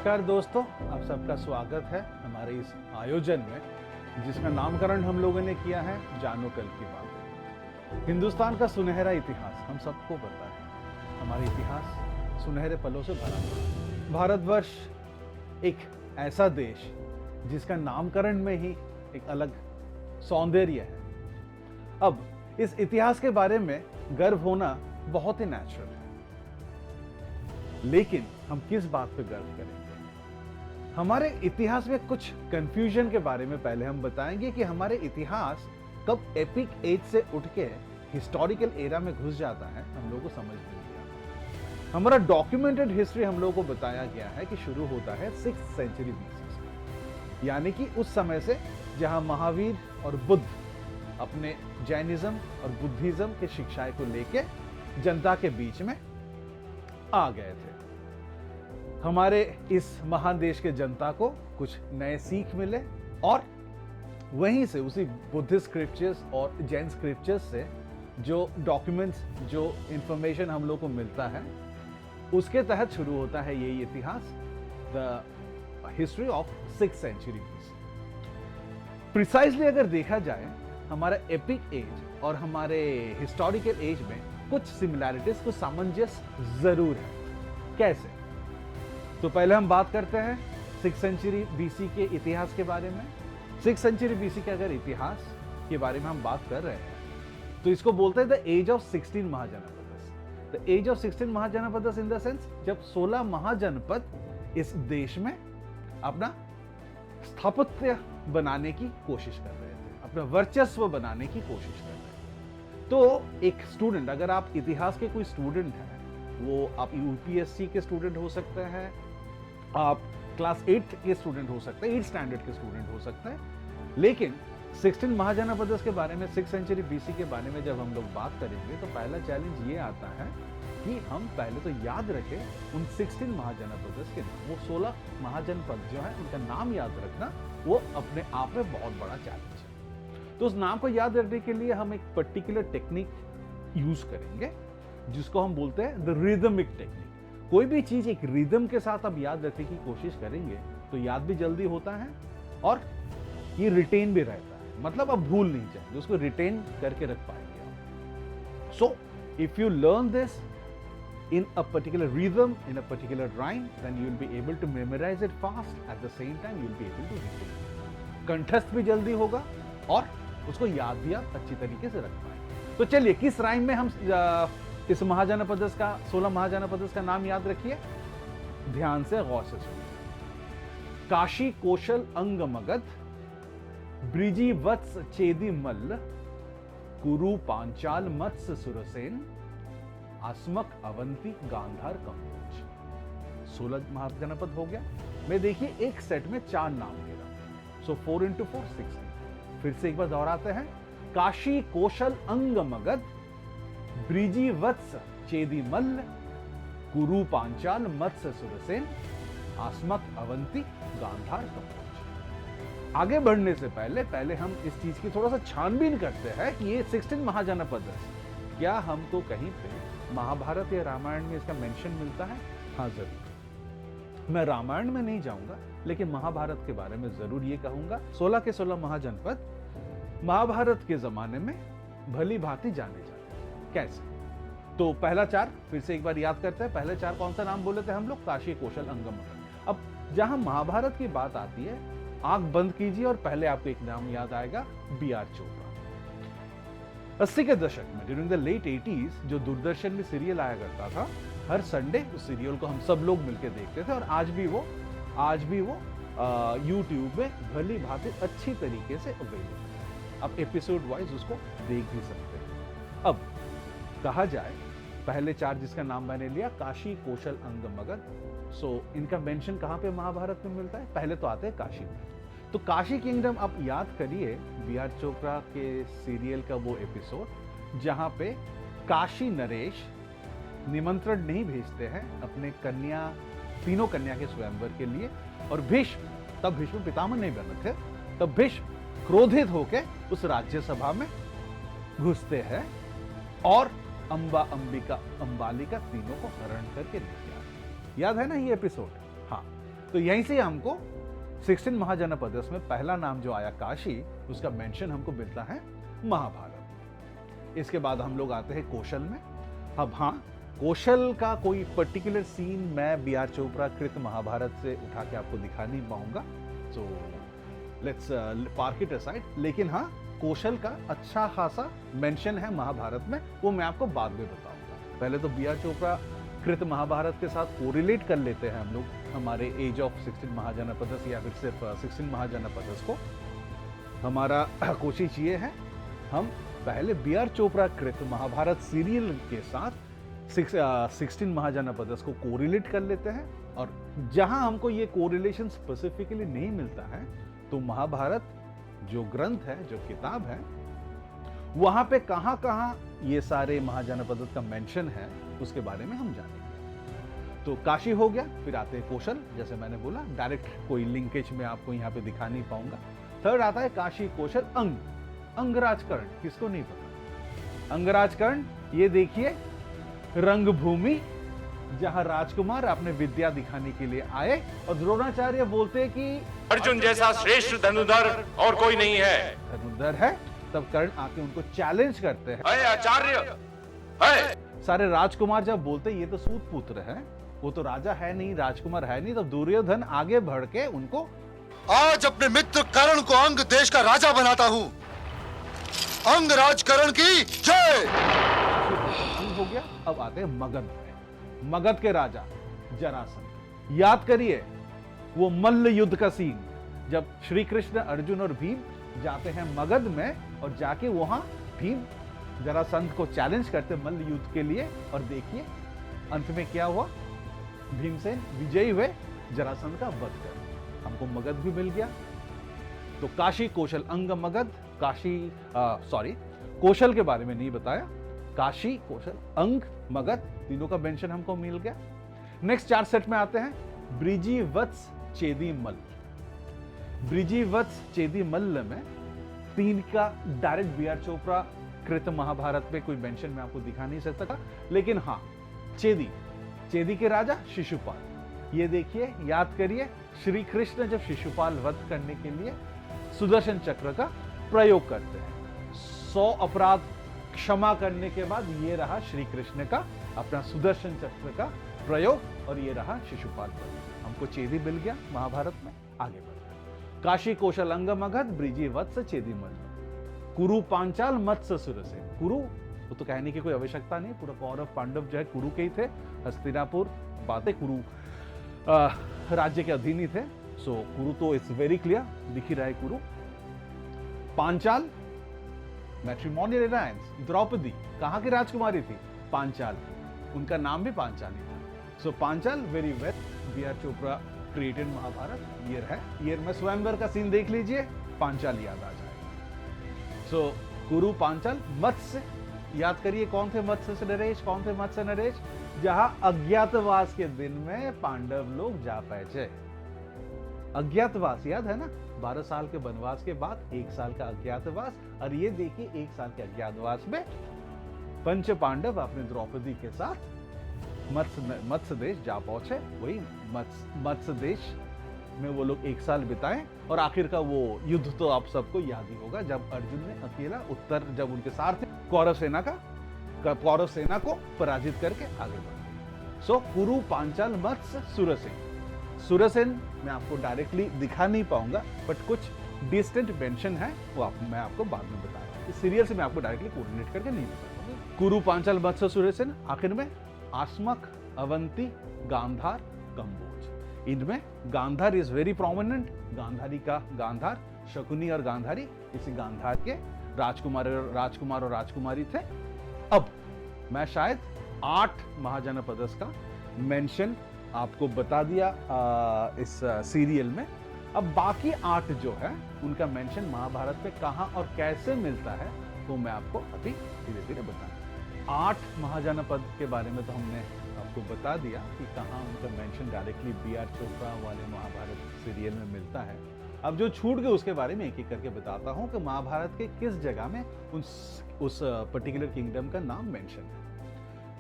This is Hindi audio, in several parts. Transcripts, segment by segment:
नमस्कार दोस्तों, आप सबका स्वागत है हमारे इस आयोजन में जिसका नामकरण हम लोगों ने किया है जानो कल की बात। हिंदुस्तान का सुनहरा इतिहास हम सबको पता है। हमारा इतिहास सुनहरे पलों से भरा हुआ है। भारतवर्ष एक ऐसा देश जिसका नामकरण में ही एक अलग सौंदर्य है। अब इस इतिहास के बारे में गर्व होना बहुत ही नेचुरल है, लेकिन हम किस बात पे गर्व करेंगे? हमारे इतिहास में कुछ कंफ्यूजन के बारे में पहले हम बताएंगे कि हमारे इतिहास कब एपिक एज से उठ के हिस्टोरिकल एरा में घुस जाता है, हम लोगों को समझ नहीं आता। हमारा डॉक्यूमेंटेड हिस्ट्री हम लोगों को बताया गया है कि शुरू होता है 6th सेंचुरी BC से, यानी कि उस समय से जहां महावीर और बुद्ध अपने जैनिज्म और बुद्धिज्म के शिक्षाएं को लेके जनता के बीच में आ गए थे। हमारे इस महान देश के जनता को कुछ नए सीख मिले और वहीं से उसी बुद्धिस्ट स्क्रिप्चर्स और जैन स्क्रिप्चर्स से जो डॉक्यूमेंट्स, जो इंफॉर्मेशन हम लोग को मिलता है, उसके तहत शुरू होता है यही इतिहास, the history of 6th century BC। Precisely अगर देखा जाए, हमारा एपिक एज और हमारे हिस्टोरिकल एज में कुछ सिमिलैरिटीज, कुछ सामंजस्य जरूर है। कैसे? तो पहले हम बात करते हैं 6th सेंचुरी BC के इतिहास के बारे में। 6th सेंचुरी BC के अगर इतिहास के बारे में हम बात कर रहे हैं तो इसको बोलते हैं the age of 16 mahajanapadas. The age of 16 mahajanapadas in the sense जब 16 महाजनपद इस देश में अपना स्थापत्य बनाने की कोशिश कर रहे थे, अपना वर्चस्व बनाने की कोशिश कर रहे थे। तो एक स्टूडेंट, अगर आप इतिहास के कोई स्टूडेंट हैं, वो आप UPSC के स्टूडेंट हो सकते हैं, आप क्लास 8 के स्टूडेंट हो सकते हैं, 8th स्टैंडर्ड के स्टूडेंट हो सकते हैं, लेकिन 16 महाजनपदस के बारे में, 6th सेंचुरी BC के बारे में जब हम लोग बात करेंगे तो पहला चैलेंज ये आता है कि हम पहले तो याद रखें उन 16 महाजनपदस के नाम। वो 16 महाजनपद जो है उनका नाम याद रखना वो अपने आप में बहुत बड़ा चैलेंज है। तो उस नाम को याद रखने के लिए हम एक पर्टिकुलर टेक्निक यूज करेंगे जिसको हम बोलते हैं द रिदमिक टेक्निक। कोई भी चीज एक रिदम के साथ आप याद रखने की कोशिश करेंगे तो याद भी जल्दी होता है और ये रिटेन भी रहता है, मतलब आप भूल नहीं जाएंगे, उसको रिटेन करके रख पाएंगे आप। So if you learn this in a particular rhythm, in a particular rhyme, then you will be able to memorize it fast. At the same time, you will be able to retain it. कंठस्थ भी जल्दी होगा और उसको याद भी आप अच्छी तरीके से रख पाएंगे। तो चलिए, किस राइम में हम इस महाजनपदस का, 16 महाजनपदस का नाम याद रखिए, ध्यान से, गौर से सुनिए। काशी कौशल अंग मगध, ब्रिजी वत्स चेदी मल्ल, कुरु पांचाल मत्स्य सुरसेन, आसमक अवंती गांधार कंबोज। 16 महाजनपद हो गया। मैं देखिए एक सेट में 4 नाम दे रहा हूं, सो 4 into 4 16। फिर से एक बार दोहराते हैं। काशी कौशल अंग मगध, ब्रिजी वत्स चेदी मल्ल, कुरु पांचाल मत्स्य सुरसेन, आसमक अवंती गांधार कंबोज। आगे बढ़ने से पहले हम इस चीज की थोड़ा सा छानबीन करते हैं कि ये 16 महाजनपद, क्या हमको कहीं पे महाभारत या रामायण में इसका मेंशन मिलता है? हाँ, जरूर। मैं रामायण में नहीं जाऊंगा, लेकिन महाभारत के बारे में जरूर ये कहूंगा। 16 के 16 महाजनपद महाभारत के जमाने में भली भांति जाने जाते हैं। कैसे? तो पहला 4 फिर से एक बार याद करते हैं। पहले 4 कौन सा नाम बोले थे हम लोग? काशी कौशल अंग मगध। अब जहां महाभारत की बात आती है, आंख बंद कीजिए और पहले आपको एक नाम याद आएगा, BR चोपड़ा। 80 के दशक में, ड्यूरिंग द लेट 80s, जो दूरदर्शन में सीरियल आया करता था, हर संडे उस सीरियल को हम सब लोग मिलकर देखते थे और आज भी वो YouTube में भली भांति अच्छी तरीके से अवेलेबल है। आप एपिसोड वाइज उसको देख भी सकते हैं। अब कहा जाए, पहले 4 जिसका नाम मैंने लिया, काशी कौशल अंग मगध, सो इनका मेंशन कहां पे महाभारत में मिलता है? पहले तो आते हैं काशी में। तो काशी किंगडम आप याद करिए, BR चोपड़ा के सीरियल का वो एपिसोड जहां पे काशी नरेश निमंत्रण नहीं भेजते हैं अपने कन्या, तीनों कन्या के स्वयंवर के लिए, और भीष्म, तब भीष्म पितामह नहीं बने थे, तब भीष्म क्रोधित होकर उस राज्यसभा में घुसते हैं और अंबा, अंबिका, अंबालिका तीनों को हरण करके लेके आते। याद है ना ये एपिसोड? हाँ। तो यहीं से हमको 16 महाजनपद में पहला नाम जो आया काशी, उसका मेंशन हमको मिलता है महाभारत। इसके बाद हम लोग आते हैं कौशल में। अब हाँ, कौशल का कोई पर्टिकुलर सीन मैं बी आर चोपड़ा कृत महाभारत से उठा के आपको दिखा नहीं पाऊंगा, so let's park it aside. लेकिन हाँ, कौशल का अच्छा खासा मेंशन है महाभारत में, वो मैं आपको बाद में बताऊंगा। पहले तो बी आर चोपड़ा कृत महाभारत के साथ कोरिलेट कर लेते हैं हम लोग हमारे एज ऑफ 16 महाजनपदस या फिर सिर्फ 16 महाजनपदस को। हमारा कोशिश ये है, हम पहले बी आर चोपड़ा कृत महाभारत सीरियल के साथ 16 महाजनपदस को कोरिलेट कर लेते हैं, और जहां हमको ये कोरिलेशन स्पेसिफिकली नहीं मिलता है, तो महाभारत जो ग्रंथ है, जो किताब है, वहां पे कहां कहां ये सारे महाजनपद का मेंशन है, उसके बारे में हम जानेंगे। तो काशी हो गया, फिर आते हैं कौशल। जैसे मैंने बोला, डायरेक्ट कोई लिंकेज में आपको यहां पे दिखा नहीं पाऊंगा। थर्ड आता है काशी, कौशल, अंग। अंगराजकर्ण किसको नहीं पता? अंगराजकर्ण, ये देखिए रंगभूमि, जहां राजकुमार अपने विद्या दिखाने के लिए आए और द्रोणाचार्य बोलते कि अर्जुन जैसा श्रेष्ठ धनुर्धर और कोई नहीं है। धनुर्धर है, तब कर्ण आके उनको चैलेंज करते हैं, है आचार्य है। सारे राजकुमार जब बोलते ये तो सूत पुत्र है, वो तो राजा है नहीं, राजकुमार है नहीं, तो दुर्योधन आगे बढ़ के उनको, आज अपने मित्र कर्ण को अंग देश का राजा बनाता हूं। अंग राजकर्ण की जय। अंग हो गया। अब आते हैं मगध में। मगध के राजा जरासंध। याद करिए वो मल्ल युद्ध का सीन, जब श्री कृष्ण, अर्जुन और भीम जाते हैं मगध में, और जाके वहां भीम जरासंध को चैलेंज करते मल्ल युद्ध के लिए, और देखिए अंत में क्या हुआ, भीमसेन विजयी हुए, जरासंध का वध कर हमको मगध भी मिल गया। तो काशी, कौशल, अंग, मगध। काशी कौशल के बारे में नहीं बताया, काशी, कौशल, अंग, मगध, तीनों का मेंशन हमको मिल गया। नेक्स्ट 4 सेट में आते हैं ब्रिजी वत्स चेदी मल्ल। ब्रिजी वत्स चेदी मल्ल में 3 का डायरेक्ट बी आर चोपड़ा कृत महाभारत में कोई मेंशन मैं आपको दिखा नहीं सकता, लेकिन हाँ, चेदी के राजा शिशुपाल। ये देखिए, याद करिए, श्री कृष्ण जब शिशुपाल वध करने के लिए सुदर्शन चक्र का प्रयोग करते हैं, 100 अपराध क्षमा करने के बाद ये रहा श्री कृष्ण का अपना सुदर्शन चक्र का प्रयोग, और ये रहा शिशुपाल वध। हमको चेदी मिल गया महाभारत में। आगे बढ़ते, काशी, कौशल, अंग, मगध, ब्रिजी वत्स चेदी मल्ल। कुरु, पांचाल, मत्स्य, सुरसेन। कुरु, वो तो कहने की कोई आवश्यकता नहीं, पूरा कौरव पांडव जो है कुरु के ही थे। हस्तिनापुर बातें, कुरु राज्य के अधीन ही थे, सो कुरु तो इट्स वेरी क्लियर, दिख ही रहा है कुरु। पांचाल, मैट्रिमोनियल अलायंस, द्रौपदी कहां की राजकुमारी थी? पांचाल की, उनका नाम भी पांचाली था। So Panchal, very well, B R Chopra created Mahabharat. Year में स्वयंवर का सीन देख लीजिए, पांचाल याद आ जाएगा। सो कुरु, पांचाल, मत्स्य, याद करिए कौन थे मत्स्य से नरेश, कौन थे मत्स्य नरेश? जहां अज्ञातवास के दिन में पांडव लोग जा पहुंचे। अज्ञातवास याद है ना, 12 साल के वनवास के बाद 1 साल का अज्ञातवास, और ये देखिए 1 साल के अज्ञातवास में पंच पांडव अपने द्रौपदी के साथ मत्स्य देश जा पहुंचे। वही मत्स्य देश में वो लोग 1 साल बिताए, और आखिर का वो युद्ध तो आप सबको याद ही होगा, जब अर्जुन ने अकेला उत्तर, जब उनके साथ कौरव सेना को पराजित करके आगे बढ़े। सो कुरु, पांचाल, मत्स्य, सुरसेन। सुरसेन मैं आपको डायरेक्टली दिखा नहीं पाऊंगा, बट कुछ डिस्टेंट मेंशन है, वो मैं आपको बाद में बता रहा हूं। इस सीरियल से मैं आपको डायरेक्टली कोऑर्डिनेट करके नहीं बता पाऊंगा। कुरु, पांचाल, मत्स्य, सुरसेन। आखिर में आस्मक, अवंती, गांधार, कंबोज। इनमें Gandhar is very prominent. Gandhari का गांधार, शकुनी और गांधारी, इसी गांधार के राजकुमार और राजकुमारी थे। अब मैं शायद 8 महाजनपदस का मेंशन आपको बता दिया इस सीरियल में। अब बाकी 8 जो है उनका मेंशन महाभारत में कहां और कैसे मिलता है, तो मैं आपको अभी धीरे धीरे बताऊंगा। 8 महाजनपद के बारे में तो हमने आपको बता दिया कि कहां उनका mention directly B R Chopra वाले महाभारत सीरियल में मिलता है। अब जो छूट गए उसके बारे में एक एक करके बताता हूं कि महाभारत के किस जगह में उस पर्टिकुलर किंगडम का नाम मेंशन है।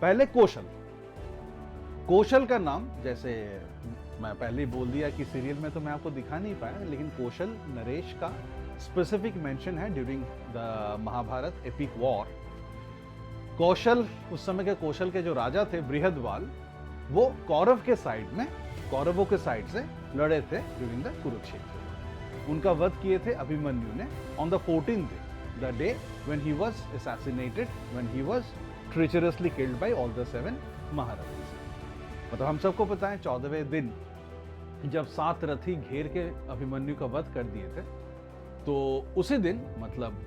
पहले कौशल का नाम, जैसे मैं पहले ही बोल दिया कि सीरियल में तो मैं आपको दिखा नहीं पाया, लेकिन कौशल नरेश का स्पेसिफिक मेंशन है during the Mahabharat epic war. Kaushal, उस समय के कौशल के जो राजा थे बृहदवाल, वो कौरव के साइड में, कौरवों के साइड से लड़े थे ड्यूरिंग द कुरुक्षेत्र। उनका वध किए थे अभिमन्यु ने on the 14th day, the day when he was assassinated, when he was treacherously killed by all the 7 महारथीज। मतलब हम सबको पता है 14वें दिन जब 7 रथी घेर के अभिमन्यु का वध कर दिए थे, तो उसी दिन मतलब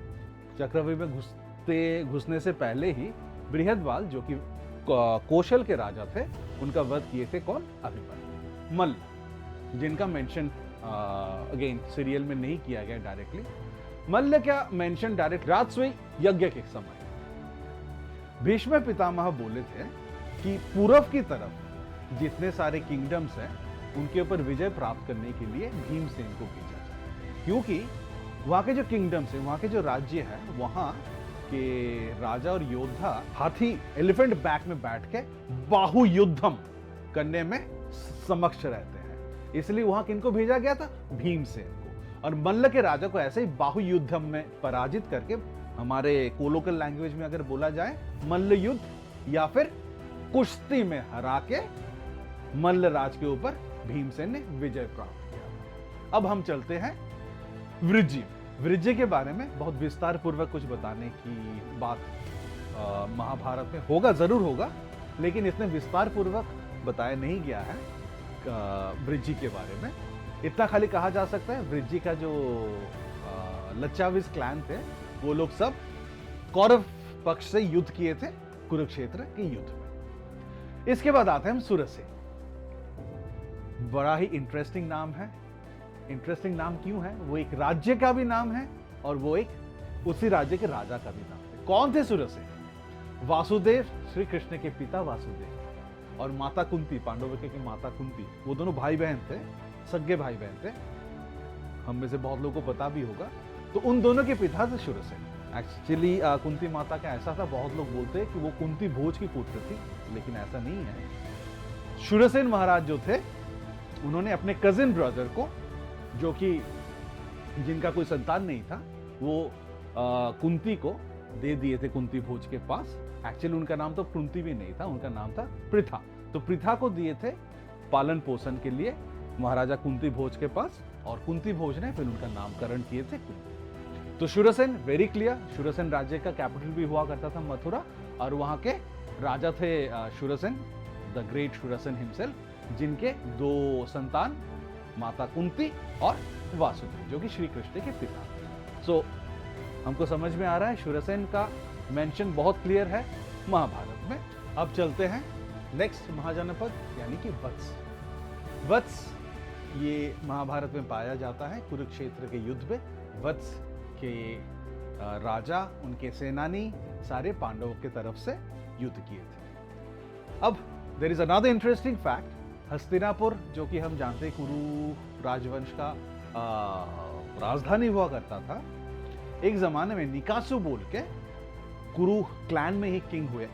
चक्रव्यूह में घुसने से पहले ही बृहदवाल, जो कि कौशल के राजा थे, उनका वध किए थे कौन? अभिमन्यु। मल्ल, जिनका मेंशन अगेन सीरियल में नहीं किया गया डायरेक्टली। मल्ल क्या मेंशन डायरेक्ट राजस्व यज्ञ के समय भीष्म पितामह बोले थे कि पूर्व की तरफ जितने सारे किंगडम्स हैं उनके ऊपर विजय प्राप्त करने के लिए भीमसेन को भेजा जाए, क्योंकि वहां के जो किंगडम्स हैं, वहां के जो राज्य है, वहां के राजा और योद्धा हाथी एलिफेंट बैक में बैठ के बाहु युद्धम करने में समक्ष रहते हैं। इसलिए वहां किनको भेजा गया था? भीमसेन को। और मल्ल के राजा को ऐसे ही बाहु युद्धम में पराजित करके, हमारे कोलोकल लैंग्वेज में अगर बोला जाए, मल्ल युद्ध या फिर कुश्ती में हरा के मल्ल राज के ऊपर भीमसेन ने विजय प्राप्त किया। अब हम चलते हैं वृज्जी। वृज्जी के बारे में बहुत विस्तार पूर्वक कुछ बताने की बात महाभारत में होगा, जरूर होगा, लेकिन इसमें विस्तार पूर्वक बताया नहीं गया है वृज्जी के बारे में। इतना खाली कहा जा सकता है, वृज्जी का जो लच्चाविस क्लैन थे, वो लोग सब कौरव पक्ष से युद्ध किए थे कुरुक्षेत्र के युद्ध में। इसके बाद आते हैं हम सुरसेन। बड़ा ही इंटरेस्टिंग नाम है। इंटरेस्टिंग नाम क्यों है? वो एक राज्य का भी नाम है और वो एक उसी राज्य के राजा का भी नाम है। कौन थे सुरसेन? वासुदेव, श्री कृष्ण के पिता वासुदेव, और माता कुंती, पांडवों की माता कुंती, वो दोनों भाई बहन थे, सगे भाई बहन थे। हम में से बहुत लोगों को पता भी होगा। तो उन दोनों के पिता थे सुरसेन। एक्चुअली कुंती माता का ऐसा था, बहुत लोग बोलते हैं कि वो कुंती भोज की पुत्र थी, लेकिन ऐसा नहीं है। सुरसेन महाराज जो थे, उन्होंने अपने कजिन ब्रदर को, जो कि जिनका कोई संतान नहीं था, वो कुंती को दे दिए थे कुंती भोज के पास। एक्चुअली उनका नाम तो कुंती भी नहीं था, उनका नाम था पृथा। तो पृथा को दिए थे पालन पोषण के लिए महाराजा कुंती भोज के पास, और कुंती भोज ने फिर उनका नामकरण किए थे कुंती। तो सुरसेन, वेरी क्लियर, सुरसेन राज्य का कैपिटल भी हुआ करता था मथुरा, और वहां के राजा थे Sursen, the great Sursen himself, जिनके 2 संतान, माता कुंती और वासुदेव, जो कि श्री कृष्ण के पिता। सो हमको समझ में आ रहा है, सुरसेन का मेंशन बहुत क्लियर है महाभारत में। अब चलते हैं नेक्स्ट महाजनपद, यानी कि वत्स। वत्स ये महाभारत में पाया जाता है कुरुक्षेत्र के युद्ध में। वत्स के राजा, उनके सेनानी सारे पांडवों के तरफ से युद्ध किए थे। अब there is another interesting fact. Hastinapur, जो कि हम जानते हैं कुरु राजवंश का राजधानी हुआ करता था, एक जमाने में निकासु बोल के कुरु क्लैन में ही किंग हुए,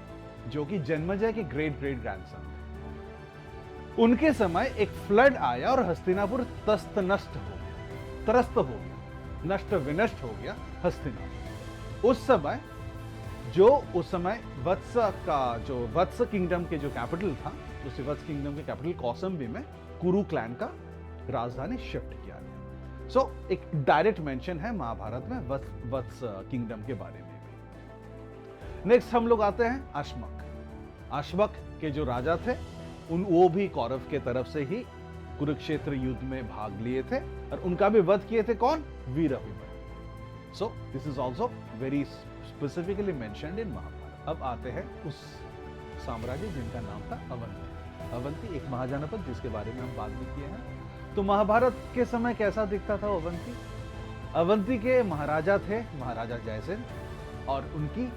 जो कि जन्मेजय के ग्रेट ग्रेट ग्रैंडसन थे। उनके समय एक फ्लड आया और हस्तिनापुर त्रस्त हो गया, नष्ट विनष्ट हो गया हस्तिनापुर। उस समय वत्स का जो वत्स किंगडम के जो कैपिटल था, उस वत्स किंगडम के कैपिटल कौसंबी में कुरु क्लैन का राजधानी शिफ्ट किया गया। सो एक डायरेक्ट मेंशन है महाभारत में वत्स किंगडम के बारे में भी। नेक्स्ट हम लोग आते हैं अश्मक। अश्मक के जो राजा थे, वो भी कौरव के तरफ से ही कुरुक्षेत्र युद्ध में भाग लिए थे, और उनका भी वध किए थे कौन? वीर Abhimanyu. So this is also very specifically mentioned in Mahabharat. अब आते हैं उस साम्राज्य जिनका नाम था अवंती। अवंती एक महाजनपद, जिसके बारे में हम बात भी किए हैं। तो महाभारत के समय कैसा दिखता था अवंती? अवंती के महाराजा थे महाराजा जयसेन, और उनकी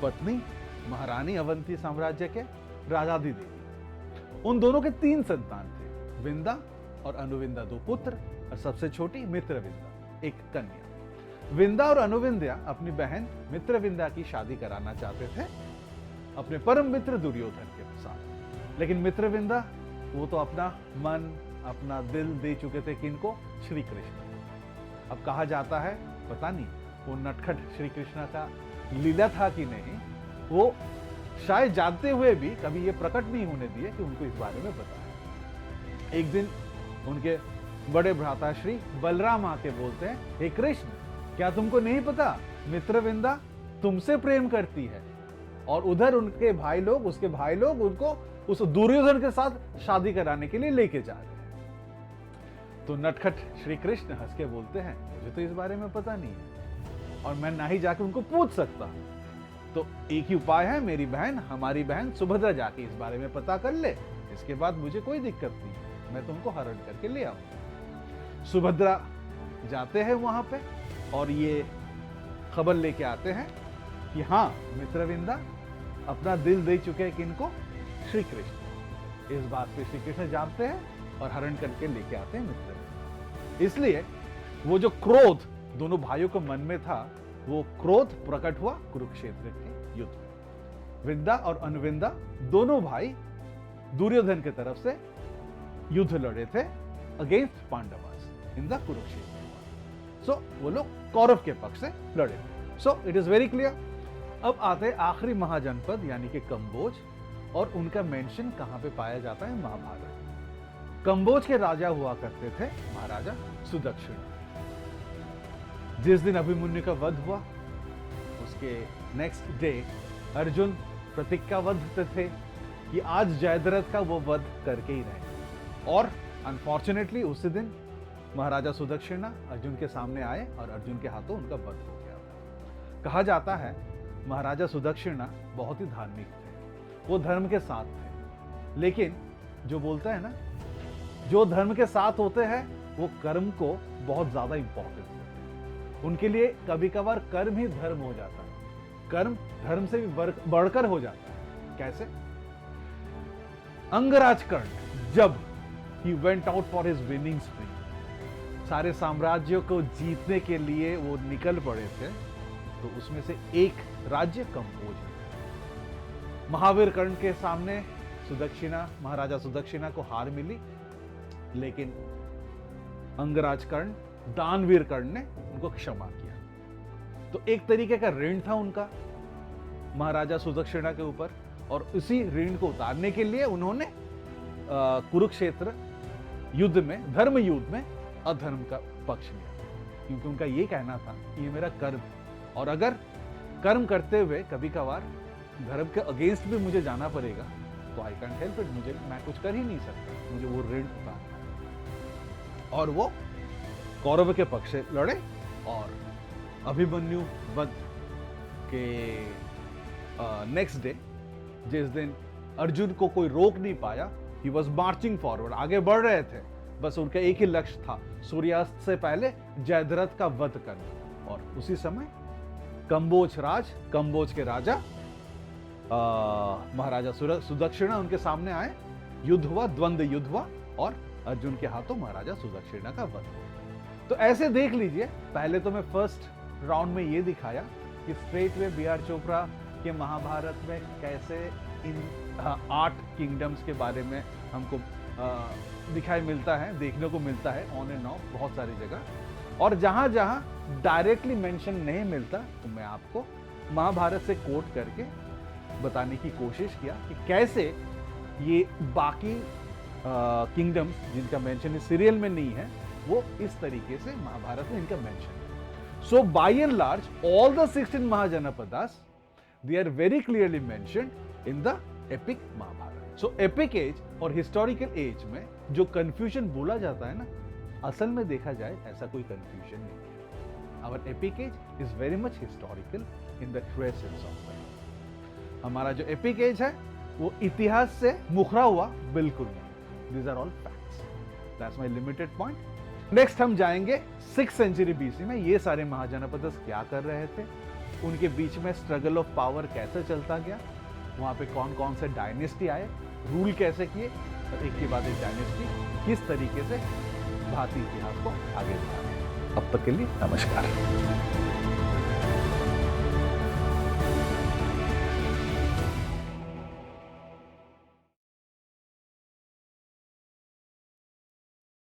पत्नी महारानी अवंती साम्राज्य के राजादी देवी। उन दोनों के 3 संतान थे, विंदा और अनुविंदा, 2 पुत्र, और सबसे छोटी मित्रविंदा, एक कन्या। विंदा और अनुविंदा अपनी बहन मित्रविंदा की शादी कराना चाहते थे अपने परम मित्र दुर्योधन के साथ, लेकिन मित्रविंदा वो तो अपना मन, अपना दिल दे चुके थे किनको? श्री कृष्ण। अब कहा जाता है, पता नहीं वो नटखट श्री कृष्ण का लीला था कि नहीं, वो शायद जानते हुए भी कभी ये प्रकट नहीं होने दिए कि उनको इस बारे में पता है। एक दिन उनके बड़े भ्राता श्री बलराम आके बोलते हैं, हे कृष्ण, क्या तुमको नहीं पता मित्रविंदा तुमसे प्रेम करती है? और उधर उनके भाई लोग, उसके भाई लोग उनको उस दुर्योधन के साथ शादी कराने के लिए लेके जा रहे हैं। तो नटखट श्री कृष्ण हंस के बोलते हैं, मुझे तो इस बारे में पता नहीं है और मैं ना ही जाके उनको पूछ सकता। तो एक ही उपाय है, मेरी बहन, हमारी बहन सुभद्रा जाके इस बारे में पता कर ले, इसके बाद मुझे कोई दिक्कत नहीं है, मैं तुमको हरण करके ले आऊंगा। सुभद्रा जाते हैं वहां पे और ये खबर लेके आते हैं कि हाँ, मित्रविंदा अपना दिल दे चुके हैं किनको? श्री कृष्ण। इस बात पे श्री कृष्ण जानते हैं और हरण करके लेके आते हैं मित्रविंदा। इसलिए वो जो क्रोध दोनों भाइयों के मन में था, वो क्रोध प्रकट हुआ कुरुक्षेत्र के युद्ध में। विंदा और अनुविंदा दोनों भाई दुर्योधन की तरफ से युद्ध लड़े थे against Pandavas in the Kurukshetra. So वो लोग कौरव के पक्ष से लड़े। So it is very clear. अब आते हैं आखिरी महाजनपद यानी कि कंबोज, और उनका मेंशन कहां पे पाया जाता है? महाभारत। कंबोज के राजा हुआ करते थे महाराजा सुदक्षिण। जिस दिन अभिमन्यु का वध हुआ उसके नेक्स्ट डे अर्जुन प्रतिज्ञाबद्ध थे कि आज जयद्रथ का वो वध करके ही रहे, और अनफॉर्चुनेटली उसी दिन महाराजा सुदक्षिणा अर्जुन के सामने आए और अर्जुन के हाथों उनका वध हो गया। कहा जाता है महाराजा सुदक्षिणा बहुत ही धार्मिक थे, वो धर्म के साथ थे, लेकिन जो बोलते हैं ना, जो धर्म के साथ होते हैं वो कर्म को बहुत ज्यादा इंपॉर्टेंस देते हैं। उनके लिए कभी कभार कर्म ही धर्म हो जाता है, कर्म धर्म से भी बढ़कर हो जाता है। कैसे? अंगराज कर्ण जब he went out for his winning spree, सारे साम्राज्यों को जीतने के लिए वो निकल पड़े थे, तो उसमें से एक राज्य कंबोज है। महावीर कर्ण के सामने सुदक्षिणा, महाराजा सुदक्षिणा को हार मिली, लेकिन अंगराज कर्ण, दानवीर कर्ण ने उनको क्षमा किया। तो एक तरीके का ऋण था उनका महाराजा सुदक्षिणा के ऊपर, और उसी ऋण को उतारने के लिए उन्होंने कुरुक्षेत्र युद्ध में, धर्म युद्ध में अधर्म का पक्ष लिया, क्योंकि उनका ये कहना था कि ये मेरा कर्म है, और अगर कर्म करते हुए कभी कभार धर्म के अगेंस्ट भी मुझे जाना पड़ेगा तो आई कैंट हेल्प इट, मैं कुछ कर ही नहीं सकता, मुझे वो ऋण उतारना है। और वो कौरव के पक्ष से लड़े, और अभिमन्यु वध के नेक्स्ट डे, जिस दिन अर्जुन को कोई रोक नहीं पाया, ही वॉज मार्चिंग फॉरवर्ड, आगे बढ़ रहे थे, बस उनका एक ही लक्ष्य था, सूर्यास्त से पहले जयद्रथ का वध करना। और उसी समय कंबोज के राजा महाराजा सुदक्षिणा उनके सामने आए, युद्ध हुआ, द्वंद्व युद्ध हुआ, और अर्जुन के हाथों महाराजा सुदक्षिणा का वध हुआ। तो ऐसे देख लीजिए, पहले तो मैं फर्स्ट राउंड में ये दिखाया कि straight way B R Chopra के महाभारत में कैसे इन 8 किंगडम्स के बारे में हमको दिखाई मिलता है, देखने को मिलता है ऑन एंड ऑफ बहुत सारी जगह, और जहां जहां डायरेक्टली मेंशन नहीं मिलता तो मैं आपको महाभारत से कोट करके बताने की कोशिश किया कि कैसे ये बाकी किंगडम्स जिनका मेंशन इस सीरियल में नहीं है, वो इस तरीके से महाभारत में इनका मेंशन है। So by and large all the 16 mahajanapadas they are very clearly mentioned in the epic Mahabharat. So epic age और हिस्टोरिकल एज में जो कंफ्यूजन बोला जाता है ना, असल में देखा जाए ऐसा कोई कंफ्यूजन नहीं है। Our epic age is very much historical in the true sense of the. हमारा जो एपिक एज है वो इतिहास से मुखरा हुआ बिल्कुल नहीं। These are all facts. That's my limited point. Next हम जाएंगे 6th सेंचुरी बीसी में ये सारे महाजनपदस क्या कर रहे थे, उनके बीच में स्ट्रगल ऑफ पावर कैसे चलता गया, वहां पे कौन कौन से डायनेस्टी आए, रूल कैसे किए, और एक के बाद एक डायनेस्टी किस तरीके से भारतीय इतिहास को आगे बढ़ाया। अब तक के लिए नमस्कार।